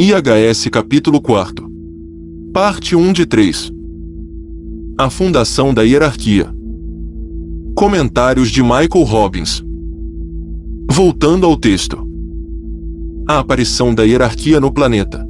IHS capítulo 4. Parte 1 de 3. A fundação da hierarquia. Comentários de Michael Robbins. Voltando ao texto. A aparição da hierarquia no planeta.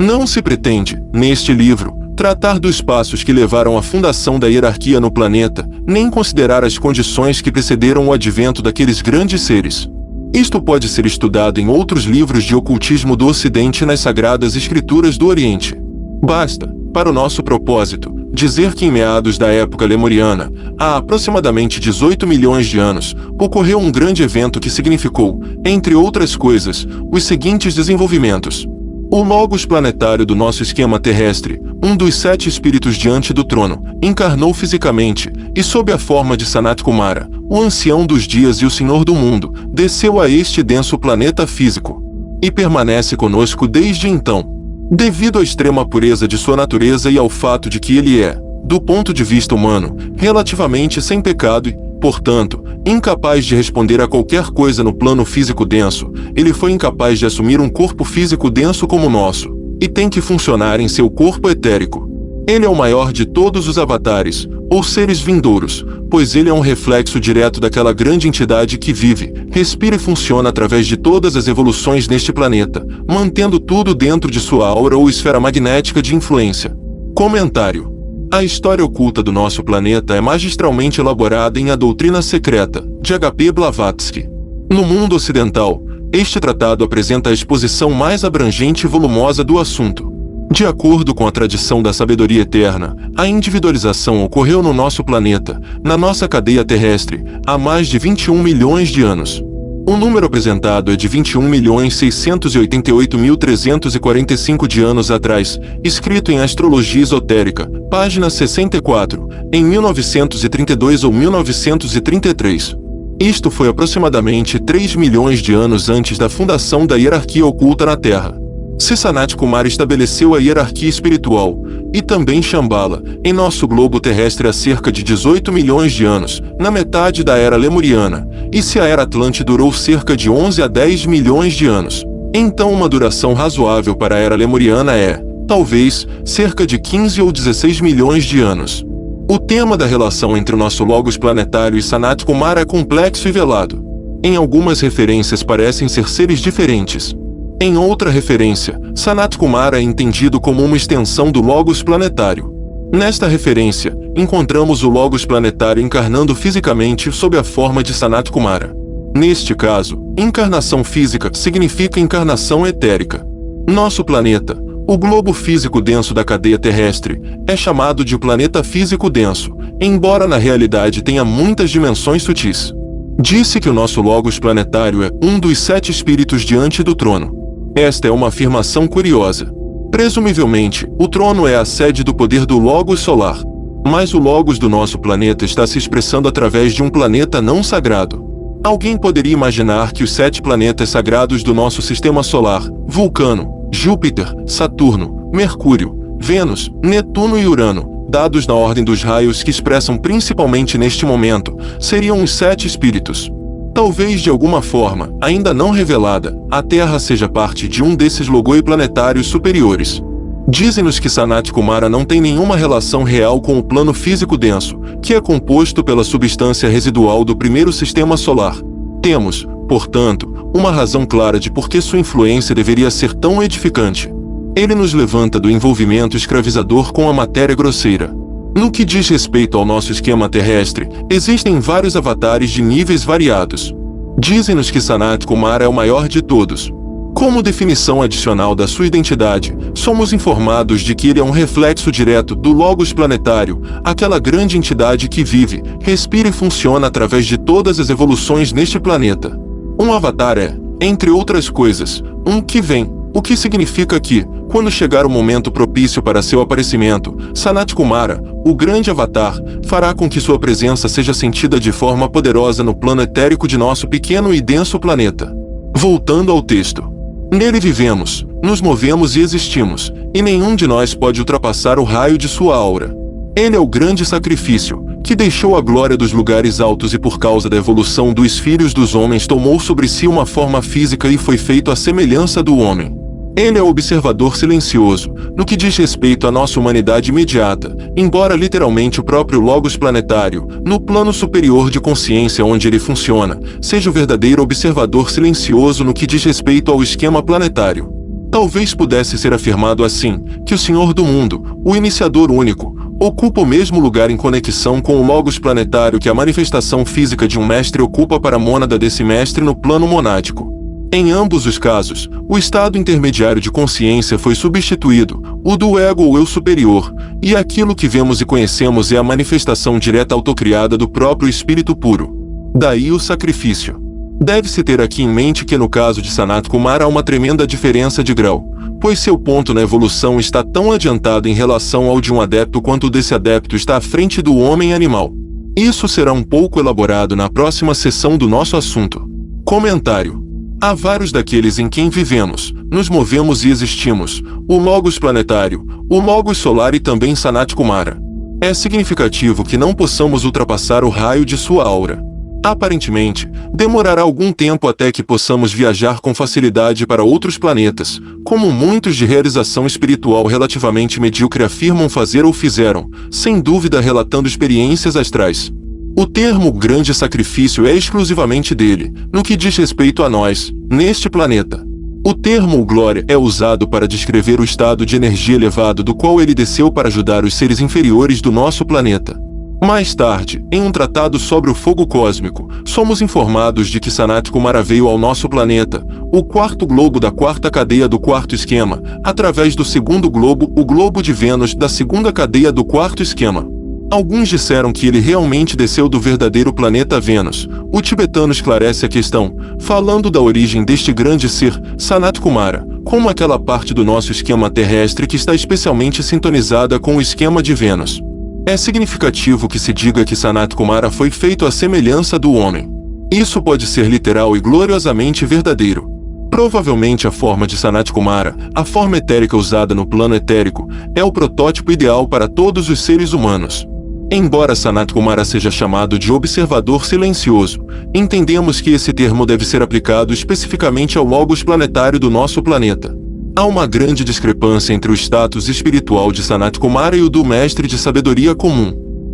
Não se pretende, neste livro, tratar dos passos que levaram à fundação da hierarquia no planeta, nem considerar as condições que precederam o advento daqueles grandes seres. Isto pode ser estudado em outros livros de ocultismo do Ocidente e nas Sagradas Escrituras do Oriente. Basta, para o nosso propósito, dizer que em meados da época lemuriana, há aproximadamente 18 milhões de anos, ocorreu um grande evento que significou, entre outras coisas, os seguintes desenvolvimentos. O Logos planetário do nosso esquema terrestre, um dos 7 espíritos diante do trono, encarnou fisicamente, e sob a forma de Sanat Kumara, o ancião dos dias e o senhor do mundo, desceu a este denso planeta físico. E permanece conosco desde então. Devido à extrema pureza de sua natureza e ao fato de que ele é, do ponto de vista humano, relativamente sem pecado e, portanto, incapaz de responder a qualquer coisa no plano físico denso, ele foi incapaz de assumir um corpo físico denso como o nosso, e tem que funcionar em seu corpo etérico. Ele é o maior de todos os avatares, ou seres vindouros, pois ele é um reflexo direto daquela grande entidade que vive, respira e funciona através de todas as evoluções neste planeta, mantendo tudo dentro de sua aura ou esfera magnética de influência. Comentário. A história oculta do nosso planeta é magistralmente elaborada em A Doutrina Secreta, de H.P. Blavatsky. No mundo ocidental, este tratado apresenta a exposição mais abrangente e volumosa do assunto. De acordo com a tradição da sabedoria eterna, a individualização ocorreu no nosso planeta, na nossa cadeia terrestre, há mais de 21 milhões de anos. O número apresentado é de 21.688.345 de anos atrás, escrito em Astrologia Esotérica, página 64, em 1932 ou 1933. Isto foi aproximadamente 3 milhões de anos antes da fundação da hierarquia oculta na Terra. Se Sanat Kumara estabeleceu a hierarquia espiritual, e também Shambhala, em nosso globo terrestre há cerca de 18 milhões de anos, na metade da Era Lemuriana, e se a Era Atlante durou cerca de 11 a 10 milhões de anos, então uma duração razoável para a Era Lemuriana é, talvez, cerca de 15 ou 16 milhões de anos. O tema da relação entre o nosso Logos planetário e Sanat Kumara é complexo e velado. Em algumas referências parecem ser seres diferentes. Em outra referência, Sanat Kumara é entendido como uma extensão do Logos planetário. Nesta referência, encontramos o Logos planetário encarnando fisicamente sob a forma de Sanat Kumara. Neste caso, encarnação física significa encarnação etérica. Nosso planeta, o globo físico denso da cadeia terrestre, é chamado de planeta físico denso, embora na realidade tenha muitas dimensões sutis. Disse que o nosso Logos planetário é um dos 7 espíritos diante do trono. Esta é uma afirmação curiosa. Presumivelmente, o trono é a sede do poder do Logos solar. Mas o Logos do nosso planeta está se expressando através de um planeta não sagrado. Alguém poderia imaginar que os 7 planetas sagrados do nosso sistema solar, Vulcano, Júpiter, Saturno, Mercúrio, Vênus, Netuno e Urano, dados na ordem dos raios que expressam principalmente neste momento, seriam os 7 espíritos. Talvez de alguma forma, ainda não revelada, a Terra seja parte de um desses logoi planetários superiores. Dizem-nos que Sanat Kumara não tem nenhuma relação real com o plano físico denso, que é composto pela substância residual do primeiro sistema solar. Temos, portanto, uma razão clara de por que sua influência deveria ser tão edificante. Ele nos levanta do envolvimento escravizador com a matéria grosseira. No que diz respeito ao nosso esquema terrestre, existem vários avatares de níveis variados. Dizem-nos que Sanat Kumara é o maior de todos. Como definição adicional da sua identidade, somos informados de que ele é um reflexo direto do Logos planetário, aquela grande entidade que vive, respira e funciona através de todas as evoluções neste planeta. Um avatar é, entre outras coisas, um que vem, o que significa que, quando chegar o momento propício para seu aparecimento, Sanat Kumara, o grande avatar, fará com que sua presença seja sentida de forma poderosa no plano etérico de nosso pequeno e denso planeta. Voltando ao texto. Nele vivemos, nos movemos e existimos, e nenhum de nós pode ultrapassar o raio de sua aura. Ele é o grande sacrifício, que deixou a glória dos lugares altos e por causa da evolução dos filhos dos homens tomou sobre si uma forma física e foi feito à semelhança do homem. Ele é o observador silencioso, no que diz respeito à nossa humanidade imediata, embora literalmente o próprio Logos planetário, no plano superior de consciência onde ele funciona, seja o verdadeiro observador silencioso no que diz respeito ao esquema planetário. Talvez pudesse ser afirmado assim, que o Senhor do Mundo, o Iniciador único, ocupa o mesmo lugar em conexão com o Logos planetário que a manifestação física de um mestre ocupa para a mônada desse mestre no plano monádico. Em ambos os casos, o estado intermediário de consciência foi substituído, o do ego ou eu superior, e aquilo que vemos e conhecemos é a manifestação direta autocriada do próprio Espírito puro. Daí o sacrifício. Deve-se ter aqui em mente que no caso de Sanat Kumara há uma tremenda diferença de grau, pois seu ponto na evolução está tão adiantado em relação ao de um adepto quanto o desse adepto está à frente do homem animal. Isso será um pouco elaborado na próxima sessão do nosso assunto. Comentário. Há vários daqueles em quem vivemos, nos movemos e existimos, o Logos planetário, o Logos solar e também Sanat Kumara. É significativo que não possamos ultrapassar o raio de sua aura. Aparentemente, demorará algum tempo até que possamos viajar com facilidade para outros planetas, como muitos de realização espiritual relativamente medíocre afirmam fazer ou fizeram, sem dúvida relatando experiências astrais. O termo grande sacrifício é exclusivamente dele, no que diz respeito a nós, neste planeta. O termo glória é usado para descrever o estado de energia elevado do qual ele desceu para ajudar os seres inferiores do nosso planeta. Mais tarde, em um tratado sobre o fogo cósmico, somos informados de que Sanat Kumara veio ao nosso planeta, o quarto globo da quarta cadeia do quarto esquema, através do segundo globo, o globo de Vênus da segunda cadeia do quarto esquema. Alguns disseram que ele realmente desceu do verdadeiro planeta Vênus. O tibetano esclarece a questão, falando da origem deste grande ser, Sanat Kumara, como aquela parte do nosso esquema terrestre que está especialmente sintonizada com o esquema de Vênus. É significativo que se diga que Sanat Kumara foi feito à semelhança do homem. Isso pode ser literal e gloriosamente verdadeiro. Provavelmente a forma de Sanat Kumara, a forma etérica usada no plano etérico, é o protótipo ideal para todos os seres humanos. Embora Sanat Kumara seja chamado de observador silencioso, entendemos que esse termo deve ser aplicado especificamente ao Logos planetário do nosso planeta. Há uma grande discrepância entre o status espiritual de Sanat Kumara e o do mestre de sabedoria comum.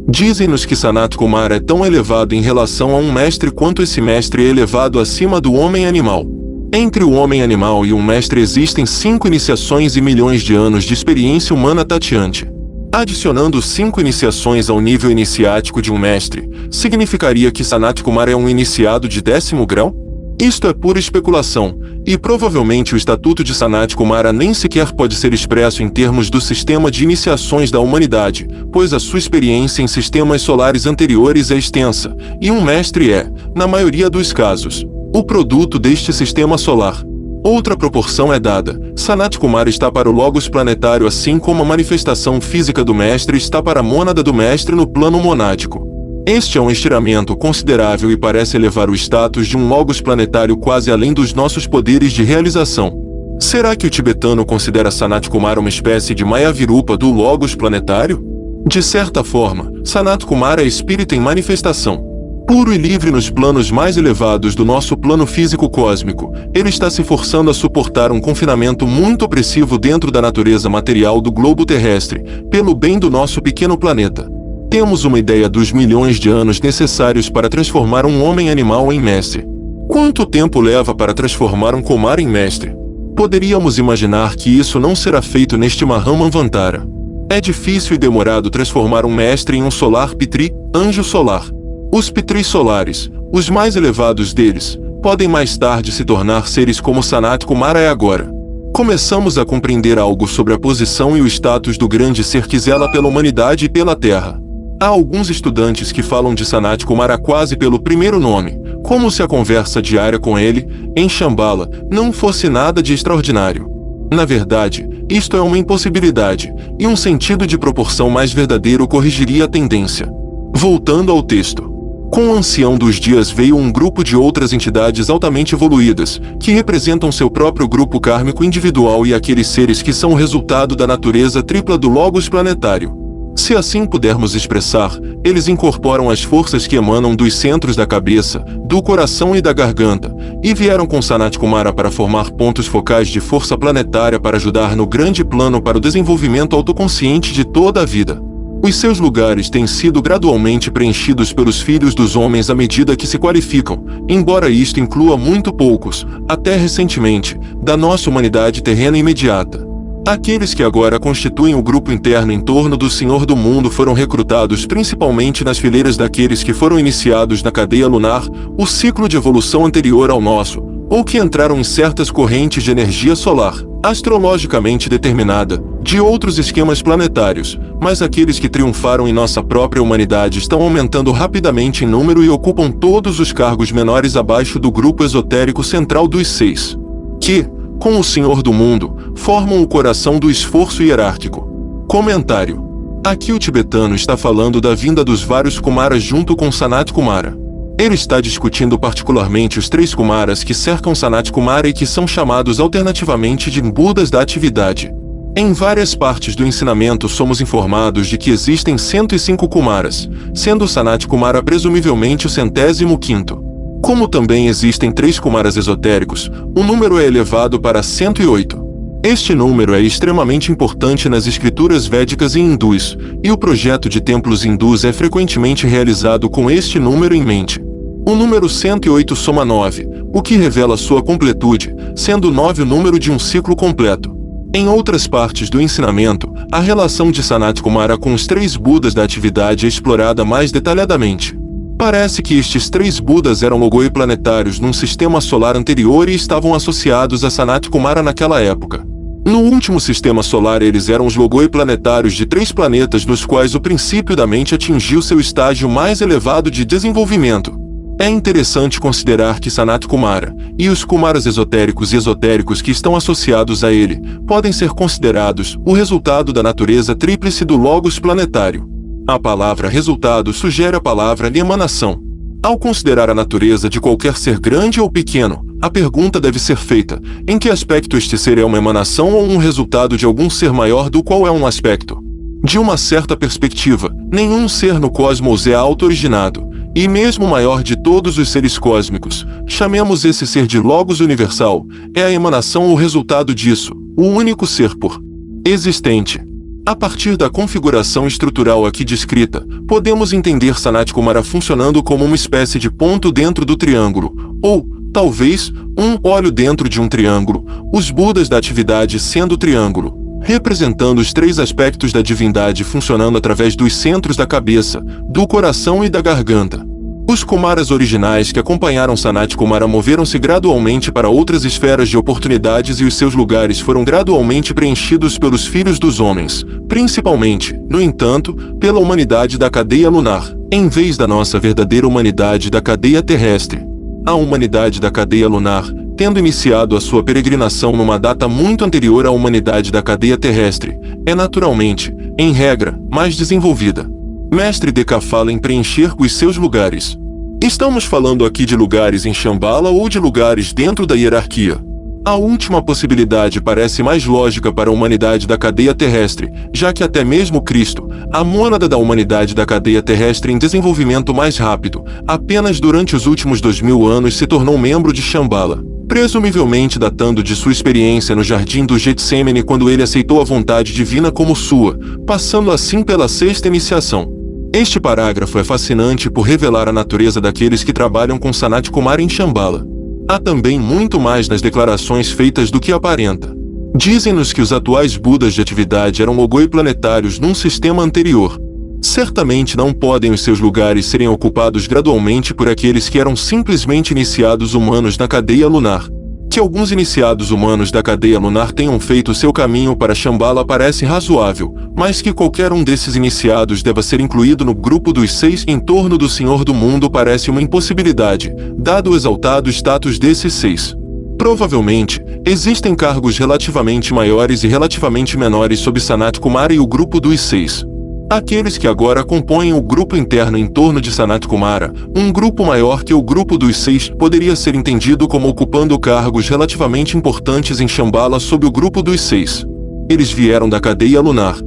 Dizem-nos que Sanat Kumara é tão elevado em relação a um mestre quanto esse mestre é elevado acima do homem animal. Entre o homem animal e um mestre existem 5 iniciações e milhões de anos de experiência humana tateante. Adicionando 5 iniciações ao nível iniciático de um mestre, significaria que Sanat Kumara é um iniciado de 10º grau? Isto é pura especulação, e provavelmente o estatuto de Sanat Kumara nem sequer pode ser expresso em termos do sistema de iniciações da humanidade, pois a sua experiência em sistemas solares anteriores é extensa, e um mestre é, na maioria dos casos, o produto deste sistema solar. Outra proporção é dada, Sanat Kumara está para o Logos planetário assim como a manifestação física do mestre está para a mônada do mestre no plano monádico. Este é um estiramento considerável e parece elevar o status de um Logos planetário quase além dos nossos poderes de realização. Será que o tibetano considera Sanat Kumara uma espécie de Mayavirupa do Logos planetário? De certa forma, Sanat Kumara é espírito em manifestação. Puro e livre nos planos mais elevados do nosso plano físico cósmico, ele está se forçando a suportar um confinamento muito opressivo dentro da natureza material do globo terrestre, pelo bem do nosso pequeno planeta. Temos uma ideia dos milhões de anos necessários para transformar um homem animal em mestre. Quanto tempo leva para transformar um Kumara em mestre? Poderíamos imaginar que isso não será feito neste Mahamanvantara. É difícil e demorado transformar um mestre em um solar Pitri, anjo solar. Os Pitris solares, os mais elevados deles, podem mais tarde se tornar seres como Sanat Kumara é agora. Começamos a compreender algo sobre a posição e o status do grande ser que zela pela humanidade e pela Terra. Há alguns estudantes que falam de Sanat Kumara quase pelo primeiro nome, como se a conversa diária com ele, em Shambhala, não fosse nada de extraordinário. Na verdade, isto é uma impossibilidade, e um sentido de proporção mais verdadeiro corrigiria a tendência. Voltando ao texto. Com o ancião dos dias veio um grupo de outras entidades altamente evoluídas, que representam seu próprio grupo kármico individual e aqueles seres que são o resultado da natureza tripla do Logos planetário. Se assim pudermos expressar, eles incorporam as forças que emanam dos centros da cabeça, do coração e da garganta, e vieram com Sanat Kumara para formar pontos focais de força planetária para ajudar no grande plano para o desenvolvimento autoconsciente de toda a vida. Os seus lugares têm sido gradualmente preenchidos pelos filhos dos homens à medida que se qualificam, embora isto inclua muito poucos, até recentemente, da nossa humanidade terrena imediata. Aqueles que agora constituem o grupo interno em torno do Senhor do Mundo foram recrutados principalmente nas fileiras daqueles que foram iniciados na cadeia lunar, o ciclo de evolução anterior ao nosso, ou que entraram em certas correntes de energia solar, astrologicamente determinada, de outros esquemas planetários, mas aqueles que triunfaram em nossa própria humanidade estão aumentando rapidamente em número e ocupam todos os cargos menores abaixo do grupo esotérico central dos 6, que, com o Senhor do Mundo, formam o coração do esforço hierárquico. Comentário. Aqui o tibetano está falando da vinda dos vários Kumaras junto com Sanat Kumara. Ele está discutindo particularmente os 3 Kumaras que cercam Sanat Kumara e que são chamados alternativamente de Budas da atividade. Em várias partes do ensinamento somos informados de que existem 105 Kumaras, sendo Sanat Kumara presumivelmente o 105º. Como também existem 3 Kumaras esotéricos, o número é elevado para 108. Este número é extremamente importante nas escrituras védicas e hindus, e o projeto de templos hindus é frequentemente realizado com este número em mente. O número 108 soma 9, o que revela sua completude, sendo 9 o número de um ciclo completo. Em outras partes do ensinamento, a relação de Sanat Kumara com os 3 Budas da atividade é explorada mais detalhadamente. Parece que estes 3 Budas eram logoi planetários num sistema solar anterior e estavam associados a Sanat Kumara naquela época. No último sistema solar eles eram os logoi planetários de 3 planetas nos quais o princípio da mente atingiu seu estágio mais elevado de desenvolvimento. É interessante considerar que Sanat Kumara, e os Kumaras esotéricos e esotéricos que estão associados a ele, podem ser considerados o resultado da natureza tríplice do Logos planetário. A palavra resultado sugere a palavra emanação. Ao considerar a natureza de qualquer ser grande ou pequeno, a pergunta deve ser feita: em que aspecto este ser é uma emanação ou um resultado de algum ser maior do qual é um aspecto? De uma certa perspectiva, nenhum ser no cosmos é auto-originado, e mesmo o maior de todos os seres cósmicos, chamemos esse ser de Logos universal, é a emanação ou resultado disso, o único ser por existente. A partir da configuração estrutural aqui descrita, podemos entender Sanat Kumara funcionando como uma espécie de ponto dentro do triângulo, ou, talvez, um olho dentro de um triângulo, os Budas da atividade sendo o triângulo, representando os 3 aspectos da divindade funcionando através dos centros da cabeça, do coração e da garganta. Os Kumaras originais que acompanharam Sanat Kumara moveram-se gradualmente para outras esferas de oportunidades e os seus lugares foram gradualmente preenchidos pelos filhos dos homens, principalmente, no entanto, pela humanidade da cadeia lunar, em vez da nossa verdadeira humanidade da cadeia terrestre. A humanidade da cadeia lunar, tendo iniciado a sua peregrinação numa data muito anterior à humanidade da cadeia terrestre, é naturalmente, em regra, mais desenvolvida. Mestre Deka fala em preencher os seus lugares. Estamos falando aqui de lugares em Shambhala ou de lugares dentro da hierarquia? A última possibilidade parece mais lógica para a humanidade da cadeia terrestre, já que até mesmo Cristo, a mônada da humanidade da cadeia terrestre em desenvolvimento mais rápido, apenas durante os últimos 2000 anos se tornou membro de Shambhala, presumivelmente datando de sua experiência no jardim do Getsemane quando ele aceitou a vontade divina como sua, passando assim pela 6ª iniciação. Este parágrafo é fascinante por revelar a natureza daqueles que trabalham com Sanat Kumara em Shambhala. Há também muito mais nas declarações feitas do que aparenta. Dizem-nos que os atuais Budas de atividade eram logoi planetários num sistema anterior. Certamente não podem os seus lugares serem ocupados gradualmente por aqueles que eram simplesmente iniciados humanos na cadeia lunar. Que alguns iniciados humanos da cadeia lunar tenham feito seu caminho para Shambhala parece razoável, mas que qualquer um desses iniciados deva ser incluído no grupo dos 6 em torno do Senhor do Mundo parece uma impossibilidade, dado o exaltado status desses 6. Provavelmente, existem cargos relativamente maiores e relativamente menores sob Sanat Kumara e o grupo dos 6. Aqueles que agora compõem o grupo interno em torno de Sanat Kumara, um grupo maior que o grupo dos 6, poderia ser entendido como ocupando cargos relativamente importantes em Shambhala sob o grupo dos 6. Eles vieram da cadeia lunar.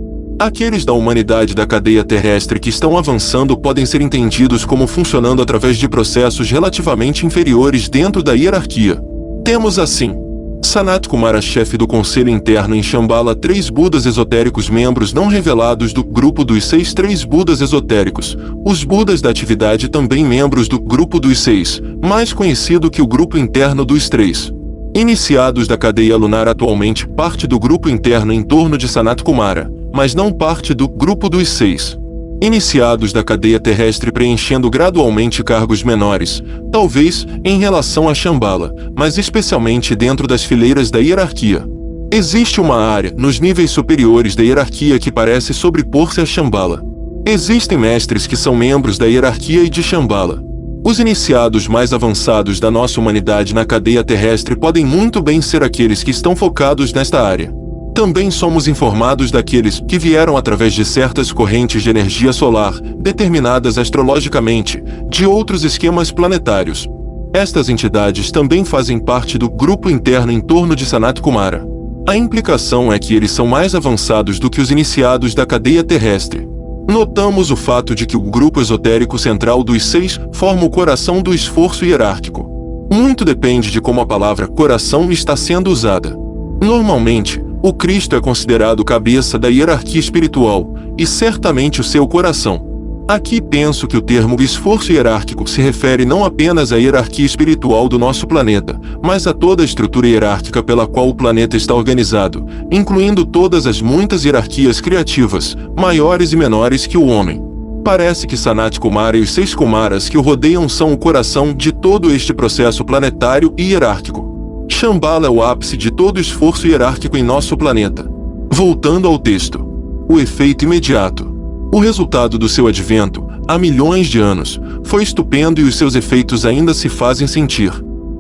Aqueles da humanidade da cadeia terrestre que estão avançando podem ser entendidos como funcionando através de processos relativamente inferiores dentro da hierarquia. Temos assim Sanat Kumara, chefe do conselho interno em Shambhala, 3 Budas esotéricos, membros não revelados do grupo dos 6, 3 Budas esotéricos, os Budas da atividade, também membros do grupo dos 6, mais conhecido que o grupo interno dos 3. Iniciados da cadeia lunar, atualmente parte do grupo interno em torno de Sanat Kumara, mas não parte do grupo dos 6. Iniciados da cadeia terrestre, preenchendo gradualmente cargos menores, talvez em relação a Shambhala, mas especialmente dentro das fileiras da hierarquia. Existe uma área nos níveis superiores da hierarquia que parece sobrepor-se a Shambhala. Existem mestres que são membros da hierarquia e de Shambhala. Os iniciados mais avançados da nossa humanidade na cadeia terrestre podem muito bem ser aqueles que estão focados nesta área. Também somos informados daqueles que vieram através de certas correntes de energia solar, determinadas astrologicamente, de outros esquemas planetários. Estas entidades também fazem parte do grupo interno em torno de Sanat Kumara. A implicação é que eles são mais avançados do que os iniciados da cadeia terrestre. Notamos o fato de que o grupo esotérico central dos 6 forma o coração do esforço hierárquico. Muito depende de como a palavra coração está sendo usada. Normalmente, o Cristo é considerado cabeça da hierarquia espiritual, e certamente o seu coração. Aqui penso que o termo esforço hierárquico se refere não apenas à hierarquia espiritual do nosso planeta, mas a toda a estrutura hierárquica pela qual o planeta está organizado, incluindo todas as muitas hierarquias criativas, maiores e menores que o homem. Parece que Sanat Kumara e os 6 Kumaras que o rodeiam são o coração de todo este processo planetário e hierárquico. Shambhala é o ápice de todo esforço hierárquico em nosso planeta. Voltando ao texto. O efeito imediato. O resultado do seu advento, há milhões de anos, foi estupendo e os seus efeitos ainda se fazem sentir.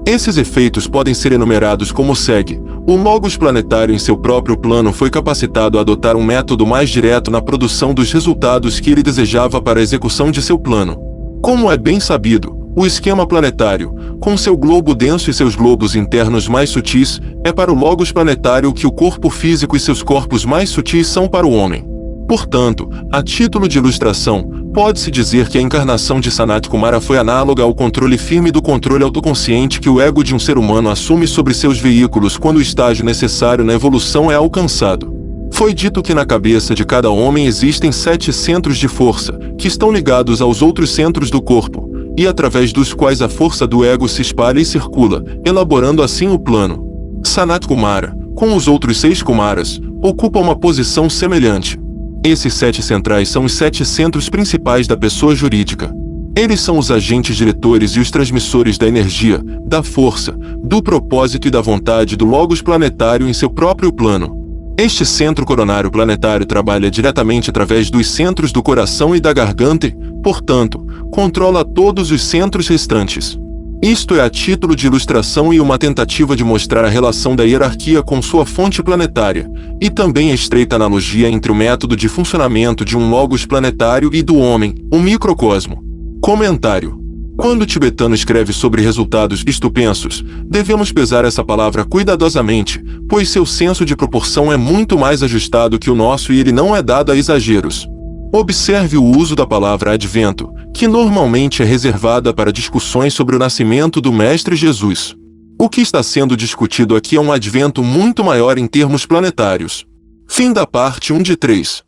Esses efeitos podem ser enumerados como segue. O Logos planetário em seu próprio plano foi capacitado a adotar um método mais direto na produção dos resultados que ele desejava para a execução de seu plano. Como é bem sabido, o esquema planetário, com seu globo denso e seus globos internos mais sutis, é para o Logos planetário o que o corpo físico e seus corpos mais sutis são para o homem. Portanto, a título de ilustração, pode-se dizer que a encarnação de Sanat Kumara foi análoga ao controle firme do controle autoconsciente que o ego de um ser humano assume sobre seus veículos quando o estágio necessário na evolução é alcançado. Foi dito que na cabeça de cada homem existem 7 centros de força, que estão ligados aos outros centros do corpo, e através dos quais a força do ego se espalha e circula, elaborando assim o plano. Sanat Kumara, com os outros 6 Kumaras, ocupa uma posição semelhante. Esses 7 centrais são os 7 centros principais da pessoa jurídica. Eles são os agentes diretores e os transmissores da energia, da força, do propósito e da vontade do Logos planetário em seu próprio plano. Este centro coronário planetário trabalha diretamente através dos centros do coração e da garganta e, portanto, controla todos os centros restantes. Isto é a título de ilustração e uma tentativa de mostrar a relação da hierarquia com sua fonte planetária, e também a estreita analogia entre o método de funcionamento de um Logos planetário e do homem, um microcosmo. Comentário. Quando o tibetano escreve sobre resultados estupensos, devemos pesar essa palavra cuidadosamente, pois seu senso de proporção é muito mais ajustado que o nosso e ele não é dado a exageros. Observe o uso da palavra advento, que normalmente é reservada para discussões sobre o nascimento do Mestre Jesus. O que está sendo discutido aqui é um advento muito maior em termos planetários. Fim da parte 1 de 3.